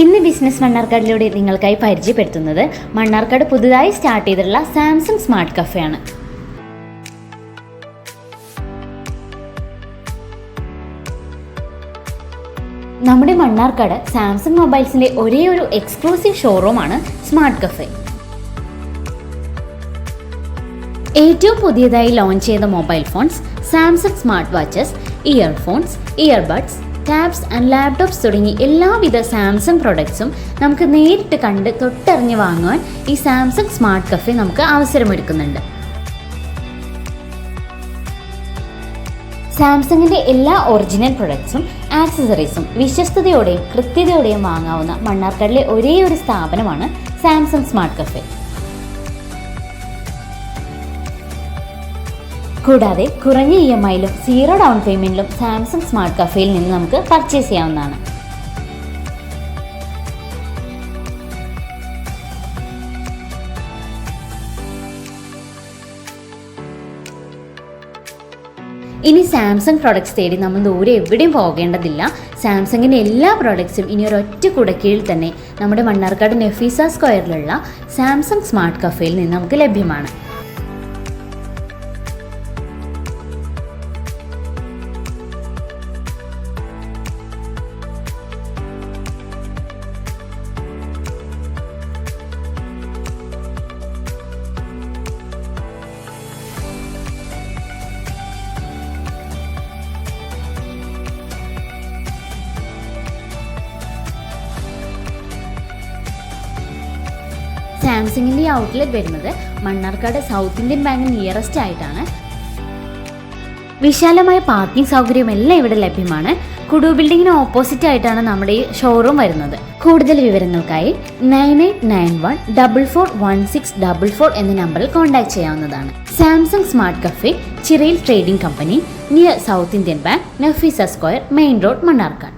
ഇന്ന് ബിസിനസ് മണ്ണാർക്കാടിലൂടെ നിങ്ങൾക്കായി പരിചയപ്പെടുത്തുന്നത് മണ്ണാർക്കാട് പുതുതായി സ്റ്റാർട്ട് ചെയ്തിട്ടുള്ള സാംസങ് സ്മാർട്ട് കഫേ ആണ്. നമ്മുടെ മണ്ണാർക്കാട് സാംസങ് മൊബൈൽസിന്റെ ഒരേ ഒരു എക്സ്ക്ലൂസീവ് ഷോറൂമാണ് സ്മാർട്ട് കഫേ. ഏറ്റവും പുതിയതായി ലോഞ്ച് ചെയ്ത mobile phones, Samsung smart watches, earphones, earbuds, tabs and laptops തുടങ്ങി എല്ലാവിധ സാംസങ് പ്രൊഡക്ട്സും നമുക്ക് നേരിട്ട് കണ്ട് തൊട്ടറിഞ്ഞ് വാങ്ങുവാൻ ഈ സാംസങ് സ്മാർട്ട് കഫേ നമുക്ക് അവസരമൊരുക്കുന്നുണ്ട്. സാംസങ്ങിന്റെ എല്ലാ ഒറിജിനൽ പ്രൊഡക്ട്സും ആക്സസറീസും വിശ്വസ്തയോടെയും കൃത്യതയോടെയും വാങ്ങാവുന്ന മണ്ണാർക്കാടിലെ ഒരേ ഒരു സ്ഥാപനമാണ് സാംസങ് സ്മാർട്ട് കഫേ. കൂടാതെ കുറഞ്ഞ EMI-ലും 0 ഡൗൺ പേയ്മെന്റിലും സാംസങ് സ്മാർട്ട് കഫേയിൽ നിന്ന് നമുക്ക് പർച്ചേസ് ചെയ്യാവുന്നതാണ്. ഇനി സാംസങ് പ്രൊഡക്ട്സ് തേടി നമ്മൾ ദൂരെ എവിടെയും പോകേണ്ടതില്ല. സാംസങ്ങിൻ്റെ എല്ലാ പ്രൊഡക്ട്സും ഇനി ഒരൊറ്റ കുടക്കീഴിൽ തന്നെ നമ്മുടെ മണ്ണാർക്കാട് നഫീസ സ്ക്വയറിലുള്ള സാംസങ് സ്മാർട്ട് കഫേയിൽ നിന്ന് നമുക്ക് ലഭ്യമാണ്. സാംസങ്ങിൻ്റെ ഔട്ട്ലെറ്റ് വരുന്നത് മണ്ണാർക്കാട് സൗത്ത് ഇന്ത്യൻ ബാങ്കിന് നിയറസ്റ്റ് ആയിട്ടാണ്. വിശാലമായ പാർക്കിംഗ് സൗകര്യം എല്ലാം ഇവിടെ ലഭ്യമാണ്. കുടു ബിൽഡിങ്ങിന് ഓപ്പോസിറ്റ് ആയിട്ടാണ് നമ്മുടെ ഈ ഷോറൂം വരുന്നത്. കൂടുതൽ വിവരങ്ങൾക്കായി 9891441644 എന്ന നമ്പറിൽ കോൺടാക്ട് ചെയ്യാവുന്നതാണ്. Samsung smart cafe, Chirayil trading company, near South Indian bank, Nafeesa square, main road, Mannarkkad.